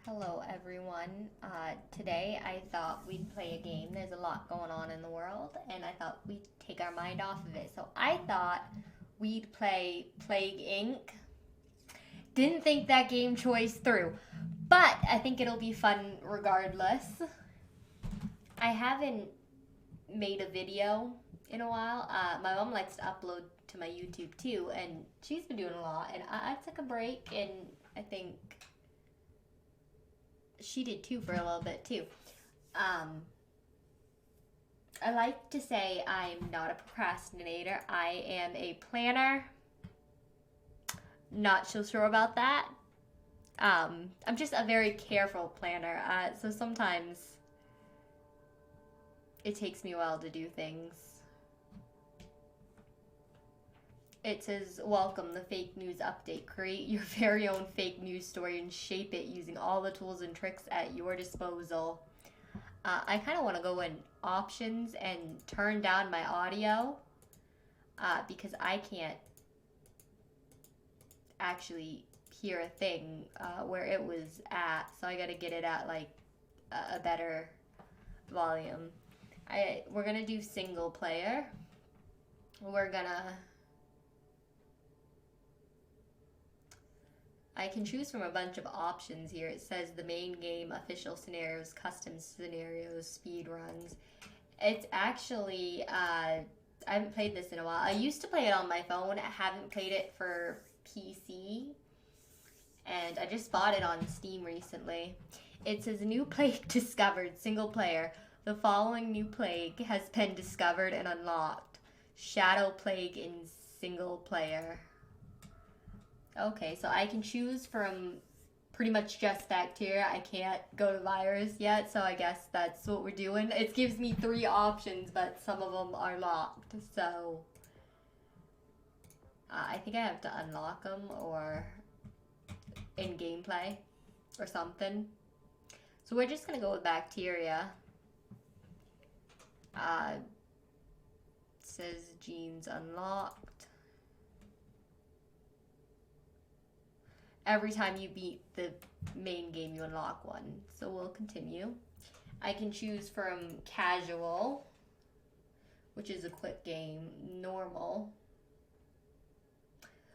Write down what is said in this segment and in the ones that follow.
Hello, everyone. Today I thought we'd play a game. There's a lot going on in the world, and I thought we'd take our mind off of it. So I thought we'd play Plague Inc. Didn't think that game choice through, but I think it'll be fun regardless. I haven't made a video in a while. My mom likes to upload to my YouTube too, and she's been doing a lot. And I took a break, and I think she did too for a little bit too. Um, I like to say I'm not a procrastinator. I am a planner. Not so sure about that. I'm just a very careful planner. So sometimes it takes me a while to do things. It says, welcome the fake news update. Create your very own fake news story and shape it using all the tools and tricks at your disposal. I kind of want to go in options and turn down my audio because I can't actually hear a thing where it was at. So I got to get it at like a better volume. We're going to do single player. I can choose from a bunch of options here. It says the main game, official scenarios, custom scenarios, speed runs. It's actually, I haven't played this in a while. I used to play it on my phone. I haven't played it for PC. And I just bought it on Steam recently. It says new plague discovered, single player. The following new plague has been discovered and unlocked. Shadow plague in single player. Okay, so I can choose from pretty much just bacteria. I can't go to virus yet, so I guess that's what we're doing. It gives me 3 options, but some of them are locked, so I think I have to unlock them or in gameplay or something. So we're just gonna go with bacteria. It says genes unlocked. Every time you beat the main game, you unlock one. So we'll continue. I can choose from casual, which is a quick game, normal,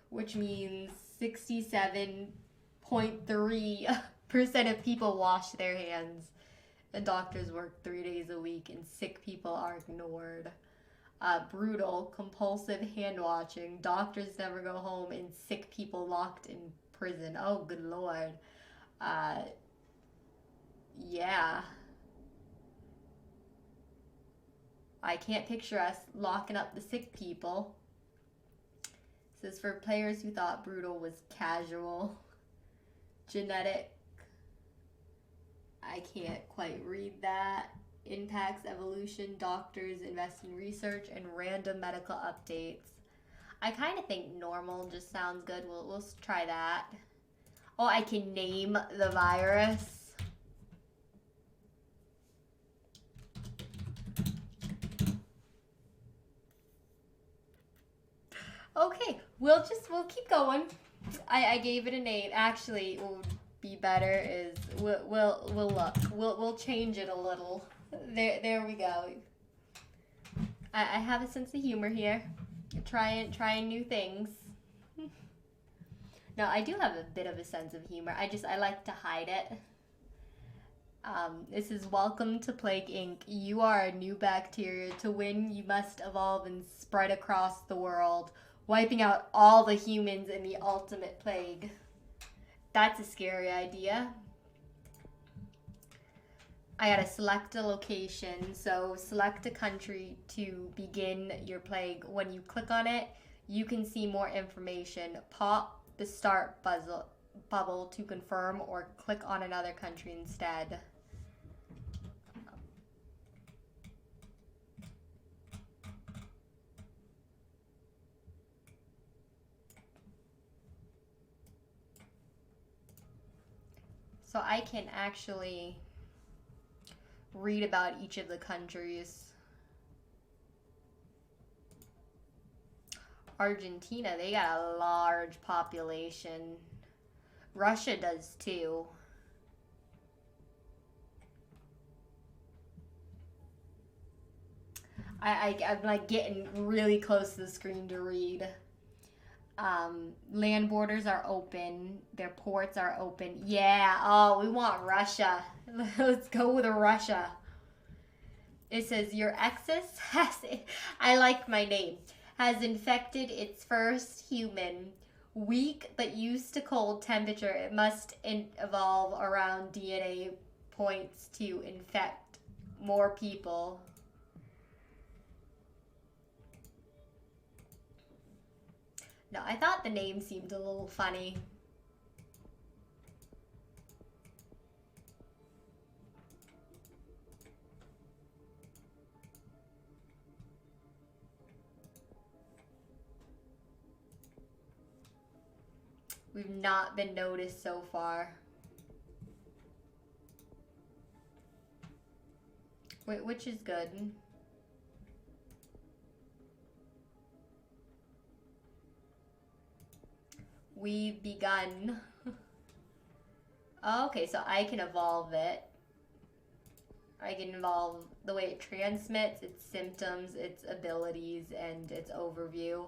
which means 67.3% of people wash their hands, and doctors work 3 days a week, and sick people are ignored. Brutal, compulsive hand washing, doctors never go home, and sick people locked in prison. Oh, good lord. Yeah. I can't picture us locking up the sick people. It says for players who thought brutal was casual. Genetic. I can't quite read that. Impacts evolution, doctors invest in research, and random medical updates. I kind of think normal just sounds good. We'll try that. Oh, I can name the virus. Okay, we'll keep going. I gave it a name. Actually, what would be better is we'll look. We'll change it a little. There we go. I have a sense of humor here. Trying new things. No, I do have a bit of a sense of humor. I like to hide it. This is welcome to Plague Inc. You are a new bacteria. To win, you must evolve and spread across the world, wiping out all the humans in the ultimate plague. That's a scary idea. I gotta select a location. So select a country to begin your plague. When you click on it, you can see more information. Pop the start bubble to confirm or click on another country instead. So I can actually read about each of the countries. Argentina, they got a large population. Russia does too. I'm like getting really close to the screen to read. Land borders are open. Their ports are open. Yeah. Oh, we want Russia. Let's go with Russia. It says your Exus has, I like my name, has infected its first human. Weak but used to cold temperature, it must evolve around DNA points to infect more people. No, I thought the name seemed a little funny. We've not been noticed so far. Wait, which is good. We've begun. Okay, so I can evolve it. I can evolve the way it transmits, its symptoms, its abilities, and its overview.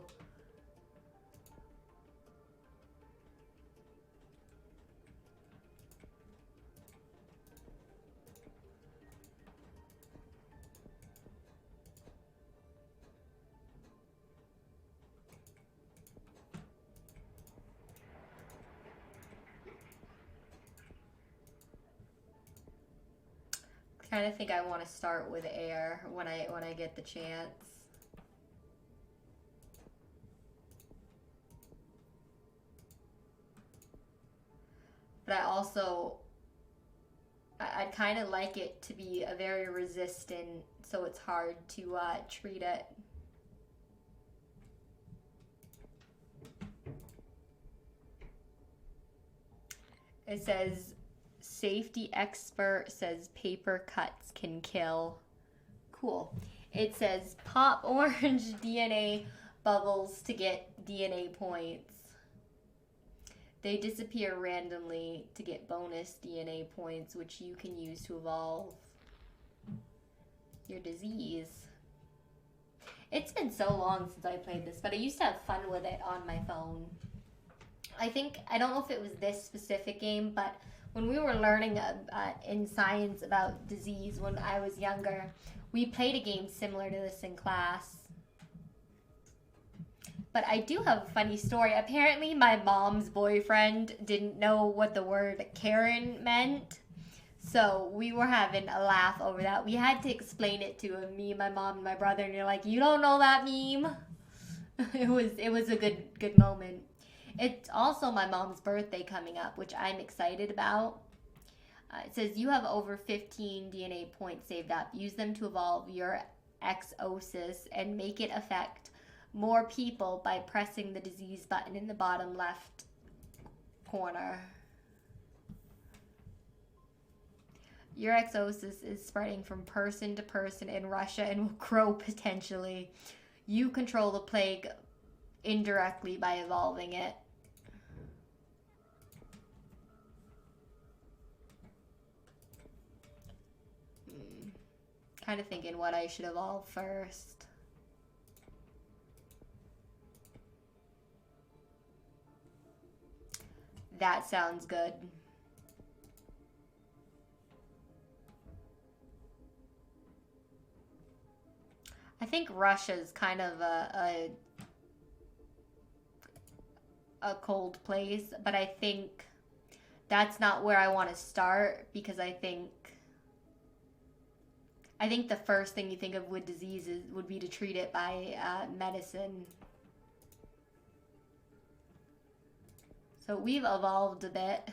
Kind of think I want to start with air when I get the chance. But I also I'd kind of like it to be a very resistant, so it's hard to treat it. It says safety expert says paper cuts can kill. Cool. It says pop orange DNA bubbles to get DNA points. They disappear randomly to get bonus DNA points, which you can use to evolve your disease. It's been so long since I played this, but I used to have fun with it on my phone. I don't know if it was this specific game, but when we were learning in science about disease when I was younger, we played a game similar to this in class. But I do have a funny story. Apparently, my mom's boyfriend didn't know what the word Karen meant. So we were having a laugh over that. We had to explain it to him, me, my mom, and my brother. And you're like, you don't know that meme? It was a good moment. It's also my mom's birthday coming up, which I'm excited about. It says you have over 15 DNA points saved up. Use them to evolve your Exosis and make it affect more people by pressing the disease button in the bottom left corner. Your Exosis is spreading from person to person in Russia and will grow potentially. You control the plague indirectly by evolving it. Kind of thinking what I should evolve first. That sounds good. I think Russia's kind of a cold place, but I think that's not where I want to start because I think the first thing you think of with diseases would be to treat it by medicine. So we've evolved a bit.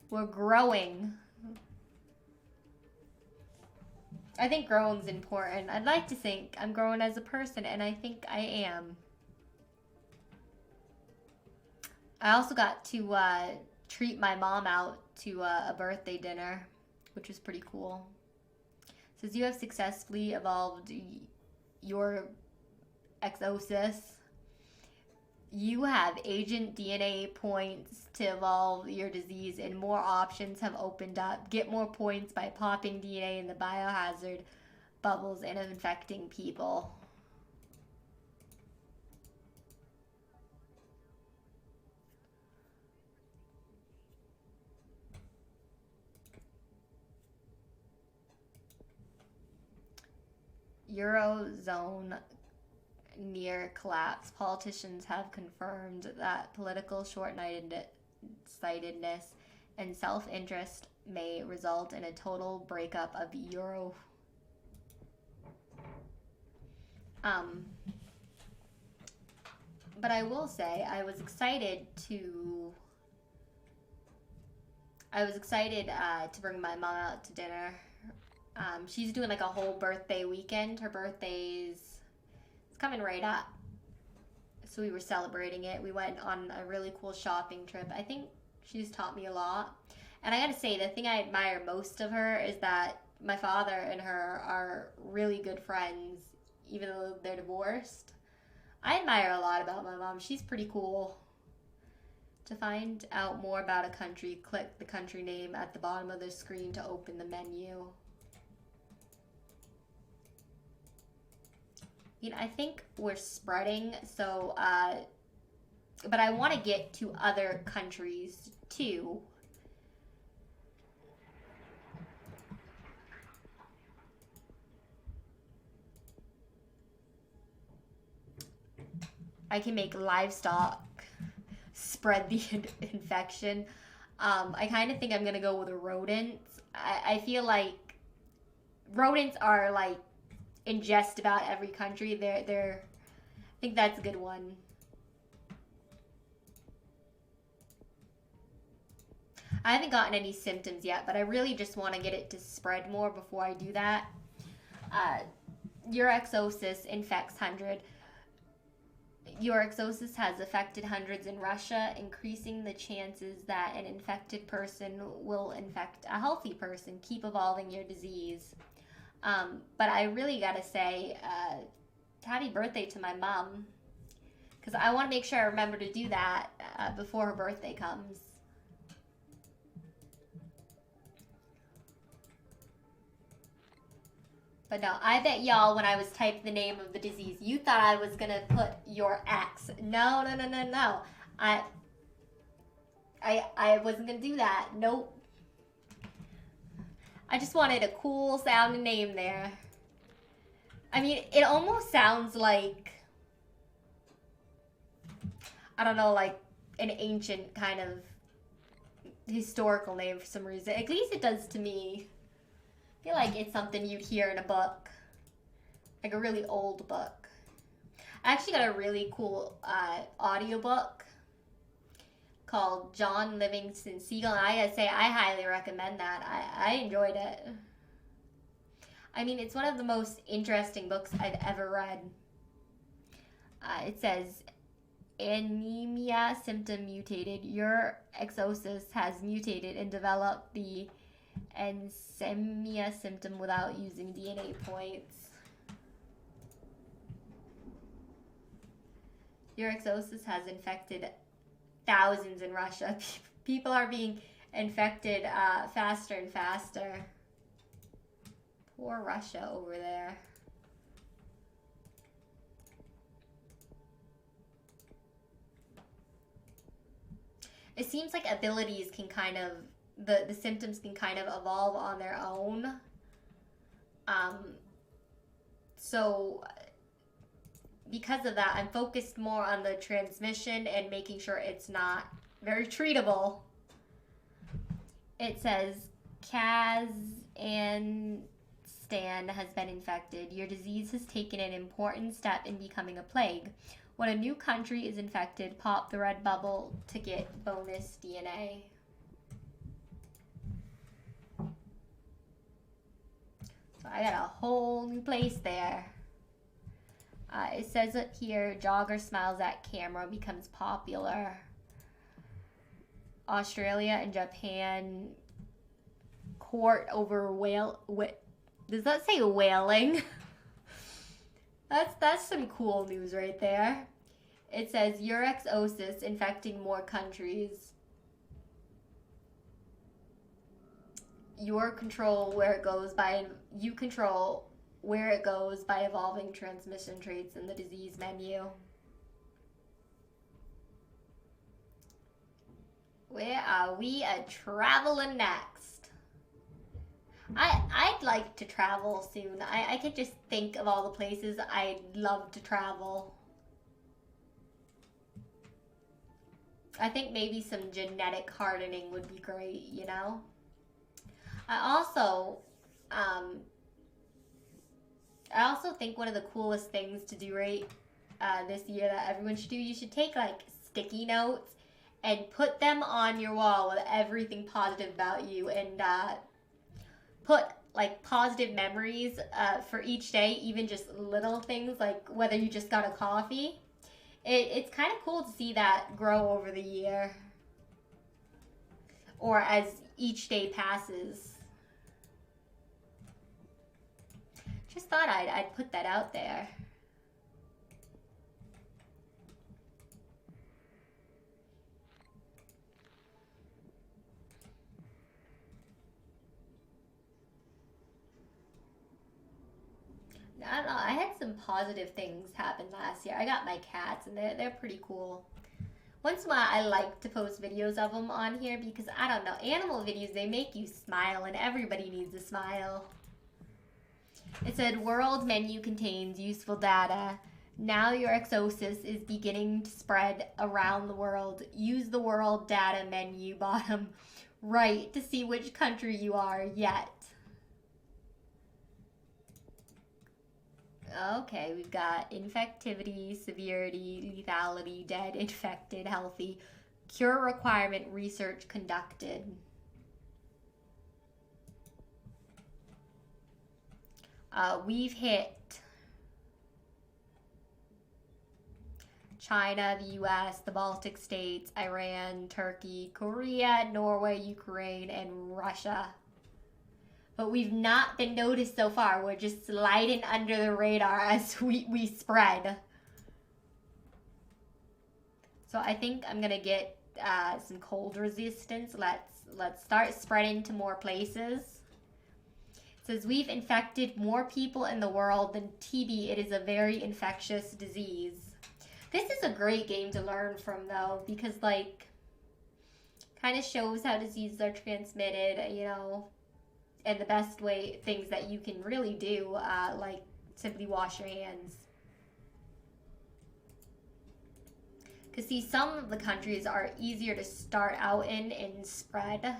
We're growing. I think growing's important. I'd like to think I'm growing as a person, and I think I am. I also got to treat my mom out to a birthday dinner, which was pretty cool. It says you have successfully evolved your Exosis. You have agent DNA points to evolve your disease, and more options have opened up. Get more points by popping DNA in the biohazard bubbles and infecting people. Eurozone near collapse. Politicians have confirmed that political short-sightedness and self-interest may result in a total breakup of Euro. But I will say I was excited to bring my mom out to dinner. She's doing like a whole birthday weekend. Her birthday's coming right up. So we were celebrating it. We went on a really cool shopping trip. I think she's taught me a lot. And I gotta say, the thing I admire most of her is that my father and her are really good friends, even though they're divorced. I admire a lot about my mom. She's pretty cool. To find out more about a country, click the country name at the bottom of the screen to open the menu. I think we're spreading, so, but I want to get to other countries, too. I can make livestock spread the infection. I kind of think I'm going to go with rodents. I feel like rodents are, like, in just about every country. I think that's a good one. I haven't gotten any symptoms yet, but I really just want to get it to spread more before I do that. Urexosis infects 100. Urexosis has affected hundreds in Russia, increasing the chances that an infected person will infect a healthy person. Keep evolving your disease. But I really gotta say, happy birthday to my mom, because I want to make sure I remember to do that before her birthday comes. But no, I bet y'all when I was typing the name of the disease, you thought I was gonna put your X. No. I wasn't gonna do that. Nope. I just wanted a cool sounding name there. I mean, it almost sounds like, I don't know, like an ancient kind of historical name for some reason. At least it does to me. I feel like it's something you'd hear in a book. Like a really old book. I actually got a really cool audiobook called John Livingston Seagull, and I gotta say, I highly recommend that. I enjoyed it. I mean, it's one of the most interesting books I've ever read. It says, anemia symptom mutated. Urexosis has mutated and developed the anemia symptom without using DNA points. Urexosis has infected thousands in Russia. People are being infected faster and faster. Poor Russia over there. It seems like abilities can kind of, the symptoms can kind of evolve on their own. So because of that, I'm focused more on the transmission and making sure it's not very treatable. It says Kazakhstan has been infected. Your disease has taken an important step in becoming a plague. When a new country is infected, pop the red bubble to get bonus DNA. So I got a whole new place there. It says it here, jogger smiles at camera, becomes popular. Australia and Japan court over whale. Does that say whaling? That's some cool news right there. It says Urexosis infecting more countries. Your control where it goes by, you control where it goes by evolving transmission traits in the disease menu. Where are we traveling next? I'd like to travel soon. I could just think of all the places I'd love to travel. I think maybe some genetic hardening would be great, you know? I also think one of the coolest things to do this year that everyone should do, you should take like sticky notes and put them on your wall with everything positive about you, and put like positive memories for each day, even just little things like whether you just got a coffee. It's kind of cool to see that grow over the year or as each day passes. Just thought I'd put that out there. I don't know. I had some positive things happen last year. I got my cats, and they're pretty cool. Once in a while, I like to post videos of them on here because, I don't know, animal videos, they make you smile, and everybody needs a smile. It said, world menu contains useful data. Now your exosis is beginning to spread around the world. Use the world data menu bottom right to see which country you are yet. Okay, we've got infectivity, severity, lethality, dead, infected, healthy, cure requirement, research conducted. We've hit China, the US, the Baltic states, Iran, Turkey, Korea, Norway, Ukraine, and Russia. But we've not been noticed so far. We're just sliding under the radar as we spread. So I think I'm gonna get some cold resistance. Let's start spreading to more places. It says we've infected more people in the world than TB. It is a very infectious disease. This is a great game to learn from though, because like kind of shows how diseases are transmitted, you know. And the best way, things that you can really do, like simply wash your hands. Because see, some of the countries are easier to start out in and spread.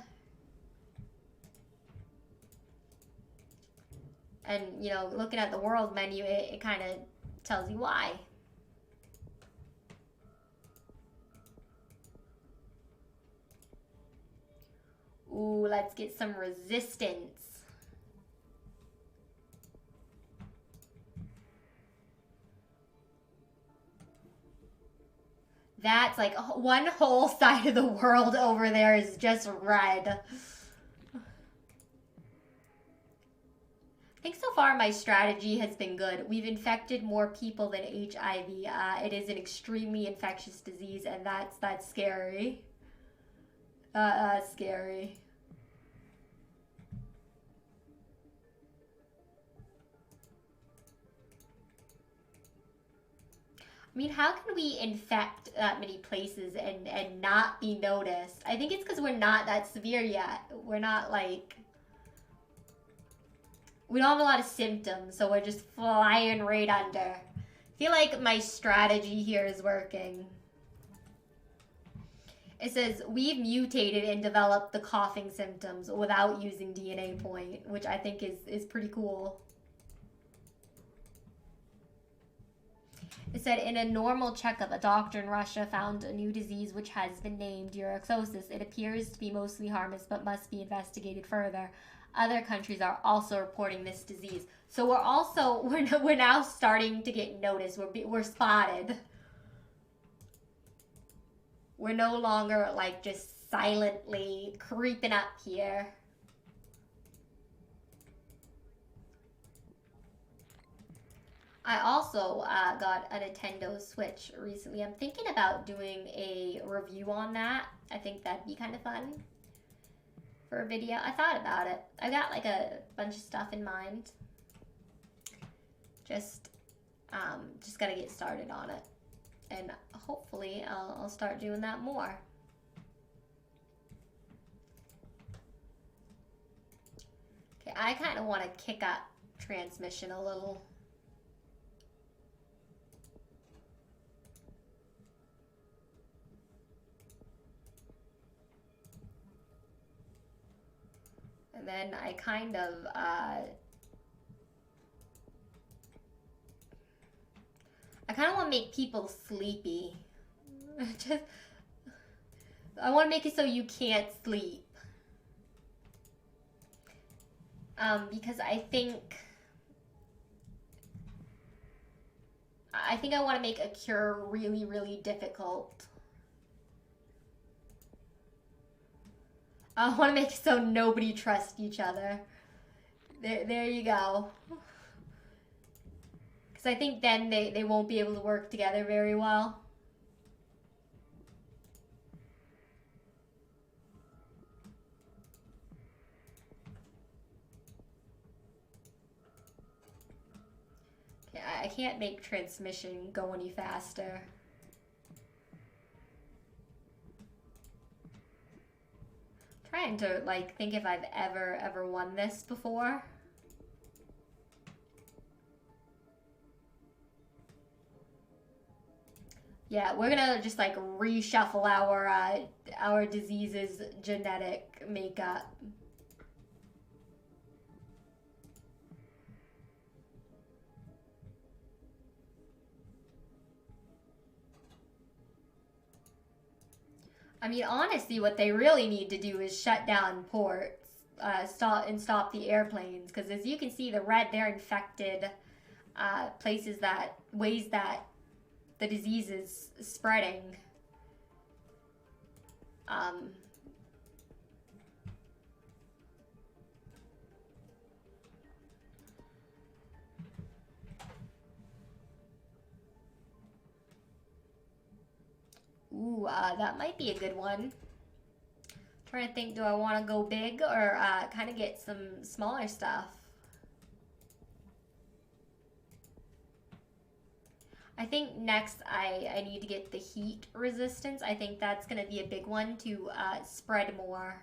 And, you know, looking at the world menu, it kind of tells you why. Ooh, let's get some resistance. That's like one whole side of the world over there is just red. I think so far my strategy has been good. We've infected more people than HIV. It is an extremely infectious disease, and that's scary. Scary. I mean, how can we infect that many places and not be noticed? I think it's because we're not that severe yet. We're not like... We don't have a lot of symptoms, so we're just flying right under. I feel like my strategy here is working. It says, we've mutated and developed the coughing symptoms without using DNA point, which I think is pretty cool. It said, in a normal checkup, a doctor in Russia found a new disease which has been named urexosis. It appears to be mostly harmless, but must be investigated further. Other countries are also reporting this disease. So we're now starting to get noticed. We're spotted. We're no longer like just silently creeping up here. I also got a Nintendo Switch recently. I'm thinking about doing a review on that. I think that'd be kind of fun for a video. I thought about it. I got like a bunch of stuff in mind. Just gotta get started on it. And hopefully I'll start doing that more. Okay, I kind of want to kick up transmission a little. And then I kind of, I kind of want to make people sleepy. Just, I want to make it so you can't sleep. Because I think I want to make a cure really, really difficult. I want to make it so nobody trusts each other. There you go. Because I think then they won't be able to work together very well. Okay, I can't make transmission go any faster. Trying to like think if I've ever won this before. Yeah, we're gonna just like reshuffle our disease's genetic makeup. I mean, honestly, what they really need to do is shut down ports, stop the airplanes, because as you can see, the red, they're infected places that ways that the disease is spreading. Ooh, that might be a good one. Trying to think, do I want to go big or kind of get some smaller stuff? I think next I need to get the heat resistance. I think that's going to be a big one to spread more.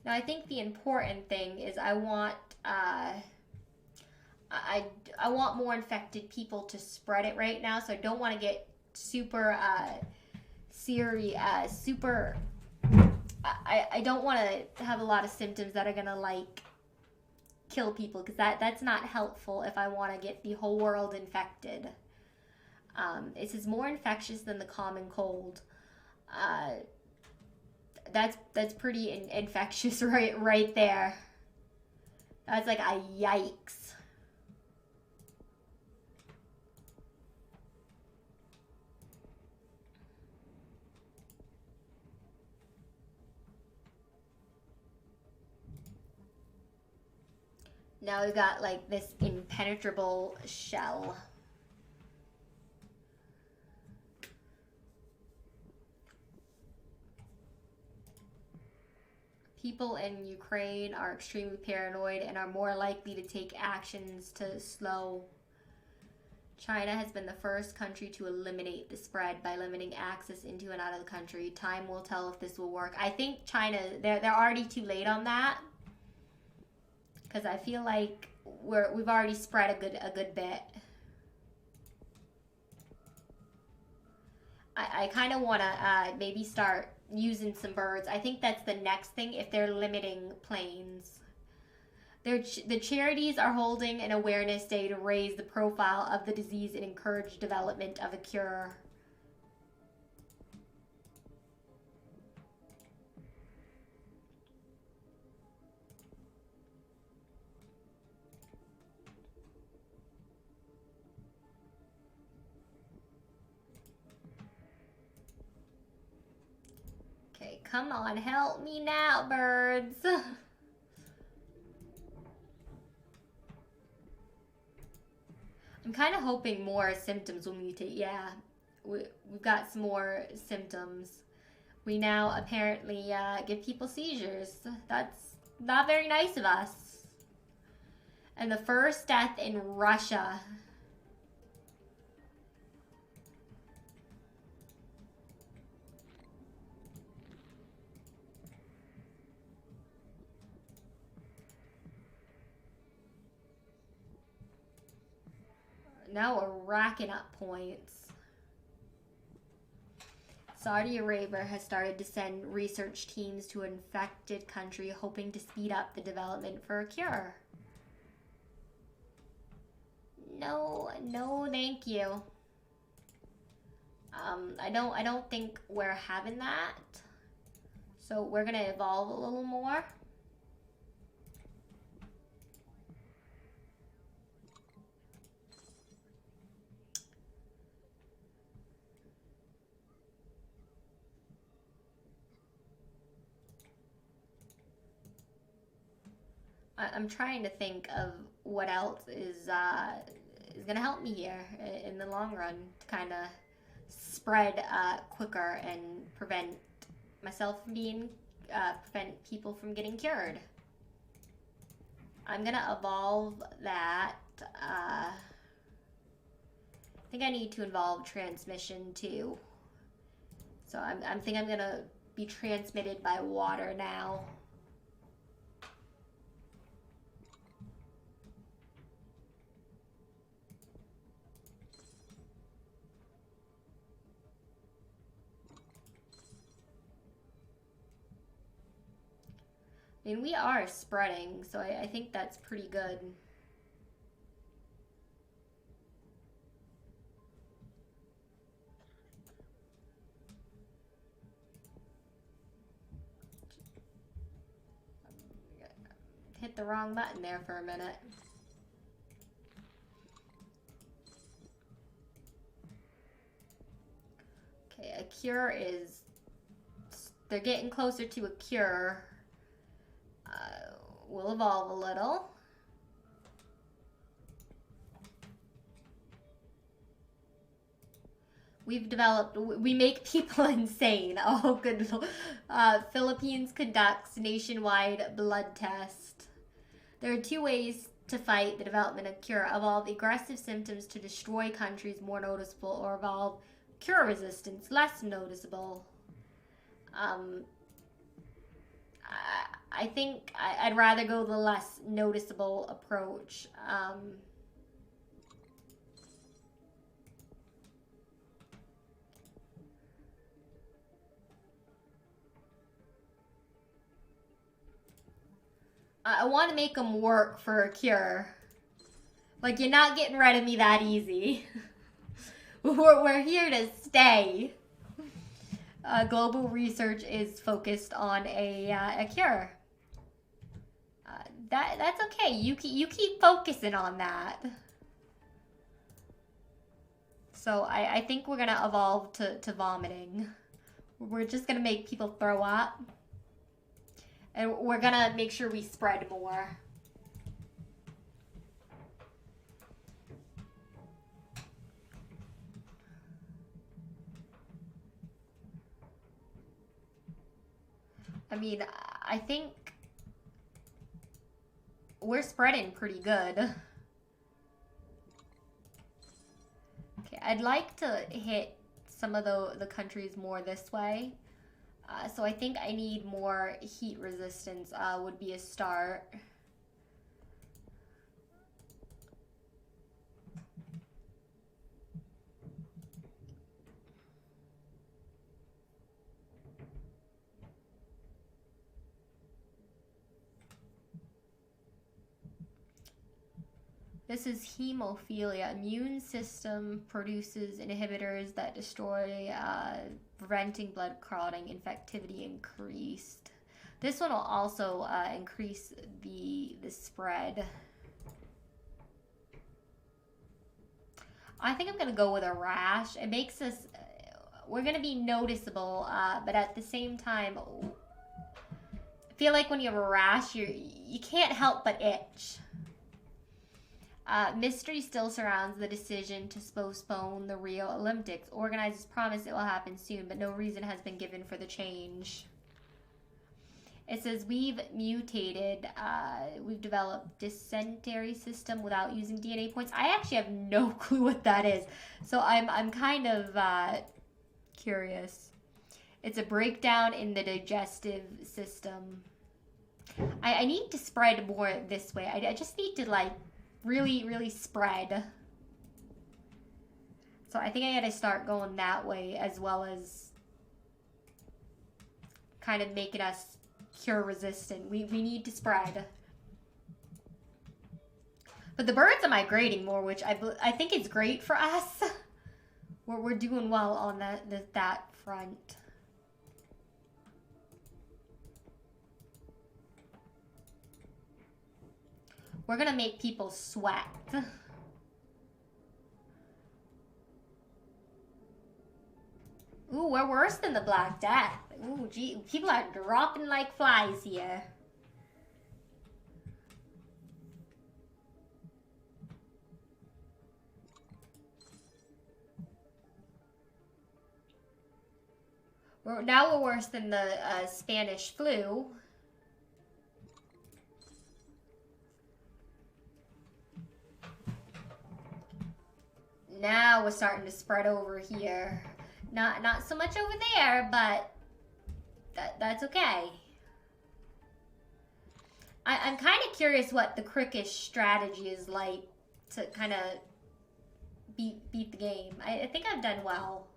Now I think the important thing is I want want more infected people to spread it right now, so I don't want to get super super. I don't want to have a lot of symptoms that are gonna like kill people, because that's not helpful if I want to get the whole world infected. This is more infectious than the common cold. That's pretty infectious right there. That's like a yikes. Now we've got like this impenetrable shell. People in Ukraine are extremely paranoid and are more likely to take actions to slow. China has been the first country to eliminate the spread by limiting access into and out of the country. Time will tell if this will work. I think China, they're already too late on that, because I feel like we've already spread a good bit. I kind of want to maybe start using some birds. I think that's the next thing if they're limiting planes. The charities are holding an awareness day to raise the profile of the disease and encourage development of a cure. Okay, come on, help me now, birds. kind of hoping more symptoms will mutate. Yeah, we've got some more symptoms. We now apparently give people seizures. That's not very nice of us. And the first death in Russia. Now we're racking up points. Saudi Arabia has started to send research teams to an infected country, hoping to speed up the development for a cure. No, no, thank you. I don't think we're having that. So we're gonna evolve a little more. I'm trying to think of what else is gonna help me here in the long run to kind of spread quicker and prevent myself from being prevent people from getting cured. I'm gonna evolve that. I think I need to involve transmission too. So I'm thinking I'm gonna be transmitted by water now. I mean, we are spreading, so I think that's pretty good. Hit the wrong button there for a minute. Okay, a cure is... They're getting closer to a cure. We'll evolve a little. We've developed, we make people insane. Oh, good. Philippines conducts nationwide blood test. There are two ways to fight the development of cure. Evolve aggressive symptoms to destroy countries more noticeable, or evolve cure resistance less noticeable. I think I'd rather go the less noticeable approach. I want to make them work for a cure. Like, you're not getting rid of me that easy. We're here to stay. Global research is focused on a cure. That's okay. You keep focusing on that. So I think we're gonna evolve to vomiting. We're just gonna make people throw up, and we're gonna make sure we spread more. I mean, I think we're spreading pretty good. Okay, I'd like to hit some of the countries more this way. So I think I need more heat resistance would be a start. This is hemophilia. Immune system produces inhibitors that destroy, preventing blood clotting, infectivity increased. This one will also increase the spread. I think I'm gonna go with a rash. It makes us, we're gonna be noticeable, but at the same time, I feel like when you have a rash, you can't help but itch. Mystery still surrounds the decision to postpone the Rio Olympics. Organizers promise it will happen soon, but no reason has been given for the change. It says we've mutated, we've developed dysentery system without using DNA points. I actually have no clue what that is, so I'm kind of curious. It's a breakdown in the digestive system. I need to spread more this way. I just need to like really spread. So I think I gotta start going that way, as well as kind of making us cure resistant. We need to spread. But the birds are migrating more, which I think is great for us. We're doing well on that front. We're gonna make people sweat. Ooh, we're worse than the Black Death. Ooh, gee, people are dropping like flies here. Now we're worse than the Spanish flu. Now we're starting to spread over here. Not so much over there, but that's okay. I'm kind of curious what the Crickish strategy is like to kind of beat the game. I think I've done well.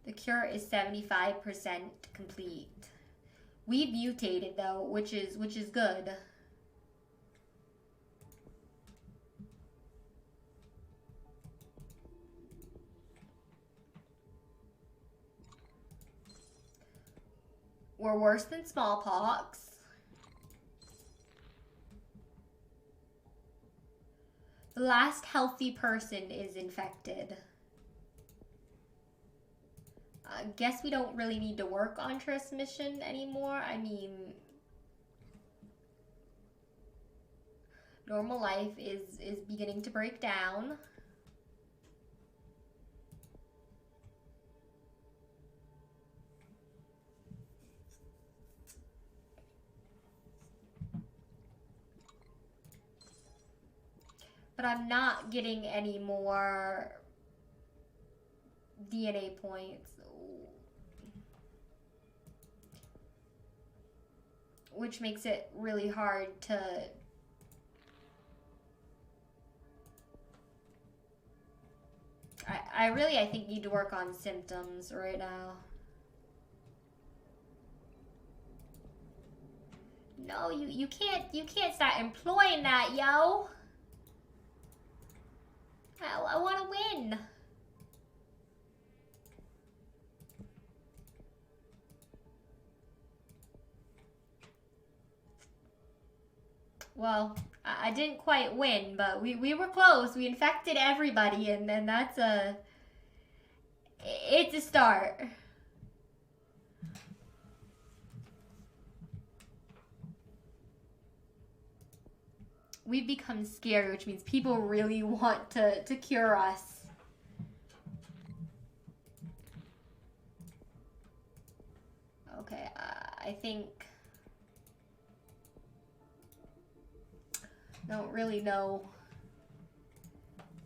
The cure is 75% complete. We've mutated though, which is good. We're worse than smallpox. The last healthy person is infected. I guess we don't really need to work on transmission anymore. I mean, normal life is beginning to break down. But I'm not getting any more DNA points. Which makes it really hard to... I think need to work on symptoms right now. No, you can't start employing that, yo. I want to win. Well, I didn't quite win, but we were close. We infected everybody, and then it's a start. We've become scary, which means people really want to cure us. Okay, I think... Don't really know.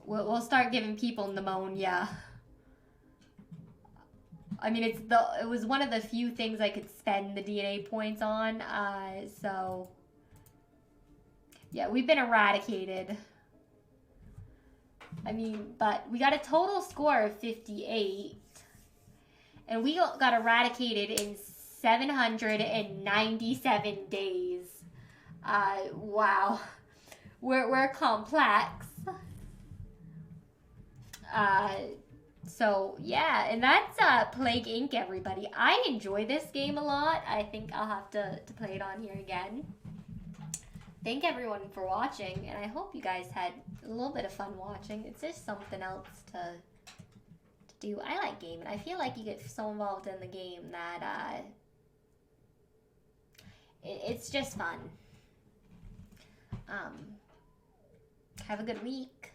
We'll start giving people pneumonia. I mean, it was one of the few things I could spend the DNA points on, so... Yeah, we've been eradicated. I mean, but we got a total score of 58. And we got eradicated in 797 days. Wow. We're complex. So, yeah, and that's Plague Inc., everybody. I enjoy this game a lot. I think I'll have to play it on here again. Thank everyone for watching, and I hope you guys had a little bit of fun watching. It's just something else to do. I like gaming. I feel like you get so involved in the game that it's just fun. Have a good week.